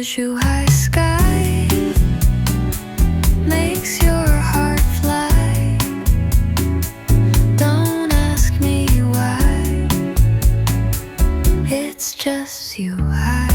Zhuhai sky makes your heart fly. Don't ask me why. It's just Zhuhai.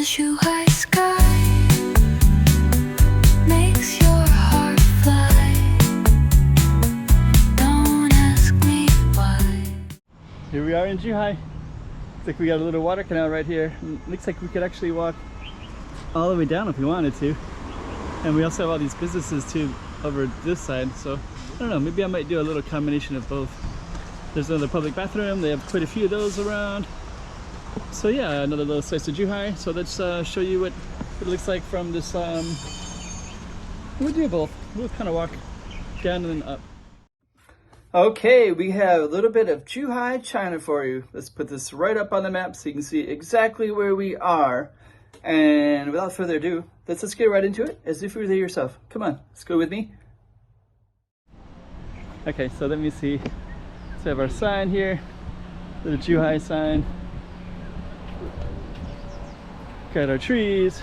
Zhuhai sky makes your heart fly. Don't ask me why. Here we are in Zhuhai. Looks like we got a little water canal right here. And it looks like we could actually walk all the way down if we wanted to. And we also have all these businesses too over this side. So I don't know, maybe I might do a little combination of both. There's another public bathroom. They have quite a few of those around. So yeah, another little slice of Zhuhai. So let's show you what it looks like from this. We'll do both. We'll kind of walk down and then up. Okay, we have a little bit of Zhuhai, China for you. Let's put this right up on the map so you can see exactly where we are. And without further ado, let's just get right into it as if you were there yourself. Come on, let's go with me. Okay, so let me see. So we have our sign here, little Zhuhai sign. Got our trees.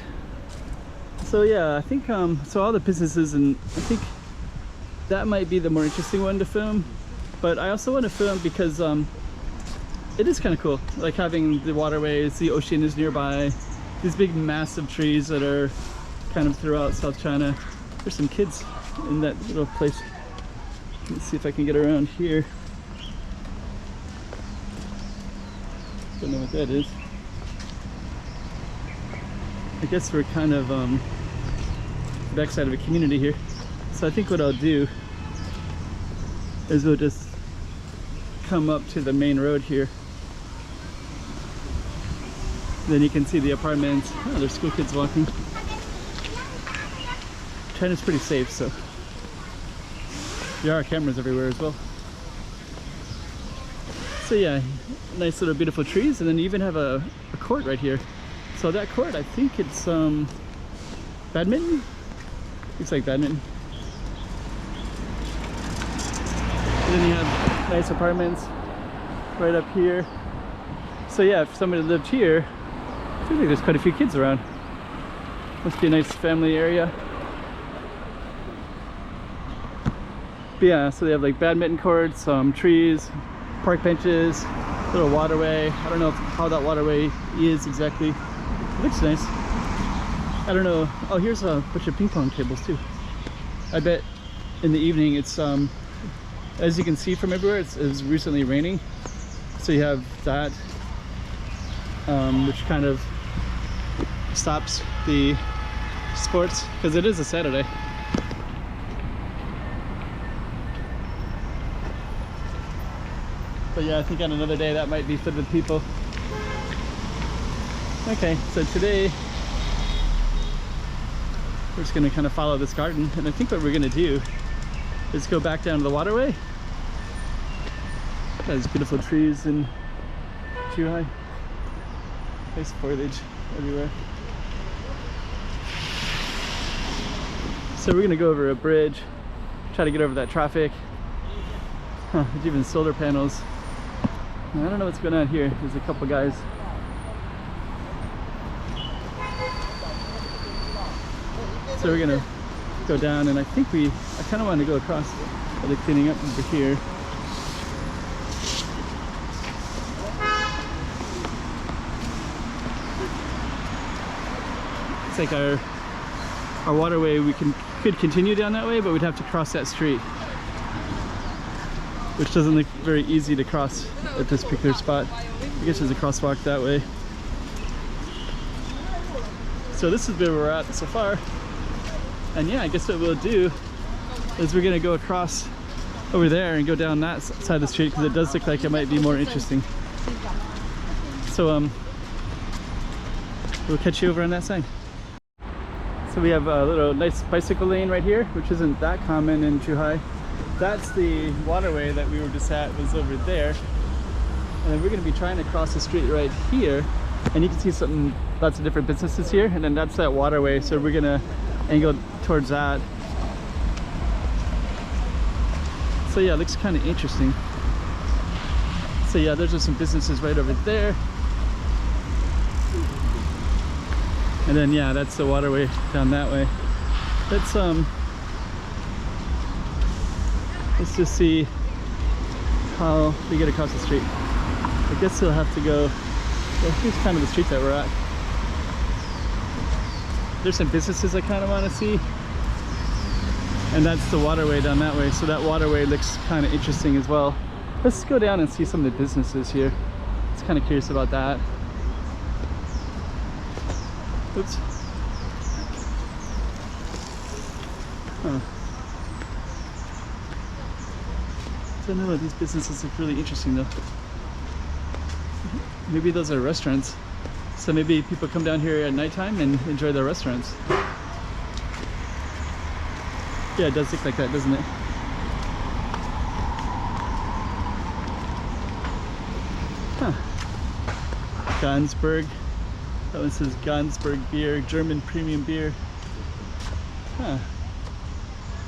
So yeah, I think so all the businesses, and I think that might be the more interesting one to film. But I also want to film because it is kind of cool, like having the waterways, the ocean is nearby, these big massive trees that are kind of throughout South China. There's some kids in that little place. Let's see if I can get around here. Don't know what that is. I guess we're kind of the backside of a community here. So I think what I'll do is we'll just come up to the main road here. Then you can see the apartments. Oh, there's school kids walking. China's pretty safe, so there are cameras everywhere as well. So yeah, nice little beautiful trees, and then you even have a court right here. So that court, I think it's badminton? Looks like badminton. And then you have nice apartments right up here. So yeah, if somebody lived here, I feel like there's quite a few kids around. Must be a nice family area. But yeah, so they have like badminton courts, trees, park benches, little waterway. I don't know how that waterway is exactly. It looks nice. I don't know. Oh, here's a bunch of ping pong tables too. I bet in the evening it's as you can see from everywhere, it's recently raining, so you have that which kind of stops the sports because it is a Saturday. But yeah, I think on another day that might be filled with people. Okay, so today we're just going to kind of follow this garden, and I think what we're going to do is go back down to the waterway. There's beautiful trees in Zhuhai. Nice foliage everywhere. So we're going to go over a bridge, try to get over that traffic. Huh, there's even solar panels. I don't know what's going on here. There's a couple guys. So we're gonna go down, and I think I kind of want to go across while they're cleaning up over here. It's like our waterway. We could continue down that way, but we'd have to cross that street, which doesn't look very easy to cross at this particular spot. I guess there's a crosswalk that way. So this is where we're at so far. And yeah, I guess what we'll do is we're gonna go across over there and go down that side of the street because it does look like it might be more interesting. So we'll catch you over on that side. So we have a little nice bicycle lane right here, which isn't that common in Zhuhai. That's the waterway that we were just at, was over there. And then we're going to be trying to cross the street right here. And you can see lots of different businesses here. And then that's that waterway. So we're going to angle towards that. So yeah, it looks kind of interesting. So yeah, there's just some businesses right over there. And then yeah, that's the waterway down that way. Let's just see how we get across the street. I guess we'll have to go, well, here's kind of the street that we're at. There's some businesses I kind of want to see. And that's the waterway down that way. So that waterway looks kind of interesting as well. Let's go down and see some of the businesses here. I was kind of curious about that. Oops. Huh. I don't know, these businesses look really interesting though. Maybe those are restaurants. So maybe people come down here at nighttime and enjoy their restaurants. Yeah, it does look like that, doesn't it? Huh. Gansberg. That one says Gansberg beer, German premium beer. Huh.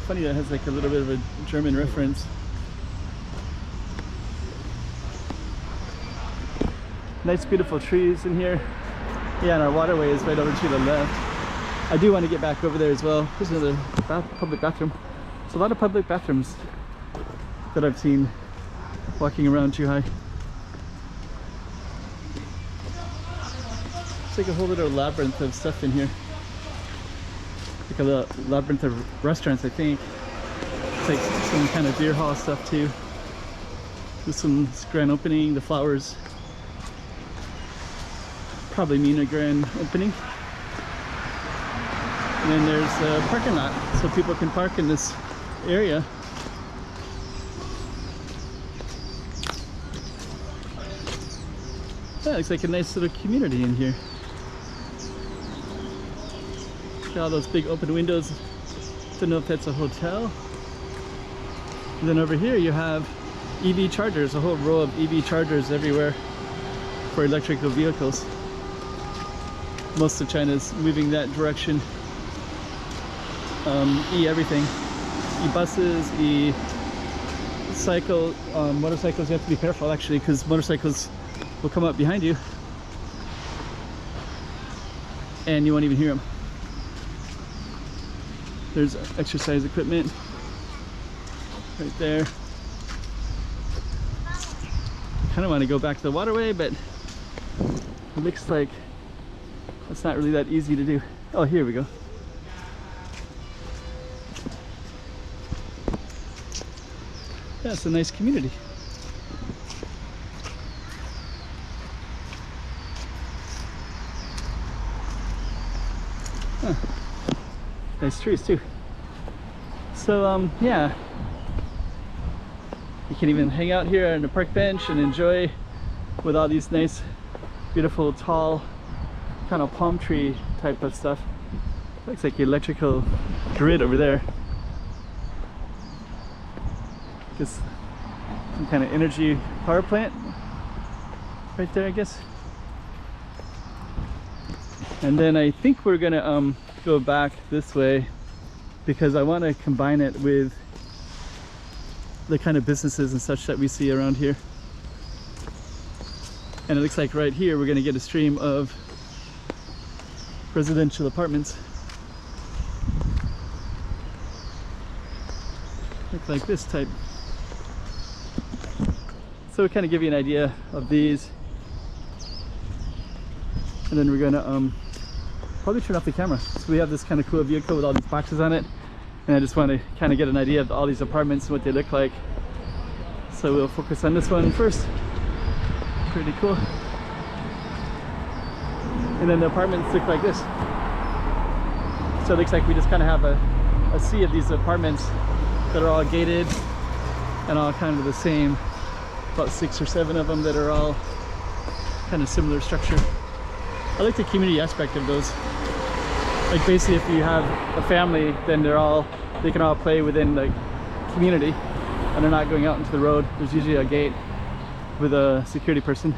Funny that has like a little bit of a German reference. Nice beautiful trees in here. Yeah, and our waterway is right over to the left. I do want to get back over there as well. There's another public bathroom. There's a lot of public bathrooms that I've seen walking around Zhuhai. It's like a whole little labyrinth of stuff in here. Like a little labyrinth of restaurants, I think. It's like some kind of beer hall stuff too. There's some grand opening, the flowers probably mean a grand opening. And then there's a parking lot, so people can park in this area. Yeah, looks like a nice little community in here. Got all those big open windows. Don't know if that's a hotel. And then over here you have EV chargers, a whole row of EV chargers everywhere for electrical vehicles. Most of China is moving that direction. E-everything. E-buses, e-cycle, motorcycles. You have to be careful actually, because motorcycles will come up behind you and you won't even hear them. There's exercise equipment right there. Kind of want to go back to the waterway, but it looks like it's not really that easy to do. Oh, here we go. Yeah, it's a nice community. Huh. Nice trees too. So yeah, you can even hang out here on the park bench and enjoy with all these nice, beautiful, tall, kind of palm tree type of stuff. Looks like the electrical grid over there. Just some kind of energy power plant right there, I guess. And then I think we're gonna go back this way because I want to combine it with the kind of businesses and such that we see around here. And it looks like right here we're gonna get a stream of residential apartments. Look like this type. So we kind of give you an idea of these. And then we're gonna probably turn off the camera. So we have this kind of cool vehicle with all these boxes on it. And I just want to kind of get an idea of all these apartments and what they look like. So we'll focus on this one first. Pretty cool. And then the apartments look like this. So it looks like we just kind of have a sea of these apartments that are all gated and all kind of the same. About 6 or 7 of them that are all kind of similar structure. I like the community aspect of those. Like basically if you have a family, then they can all play within the community and they're not going out into the road. There's usually a gate with a security person.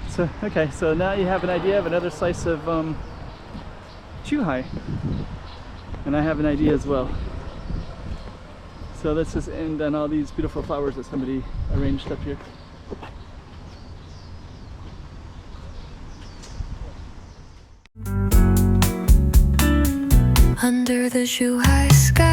So okay, so now you have an idea of another slice of Zhuhai, and I have an idea as well. So let's just end on all these beautiful flowers that somebody arranged up here. Under the Zhuhai sky.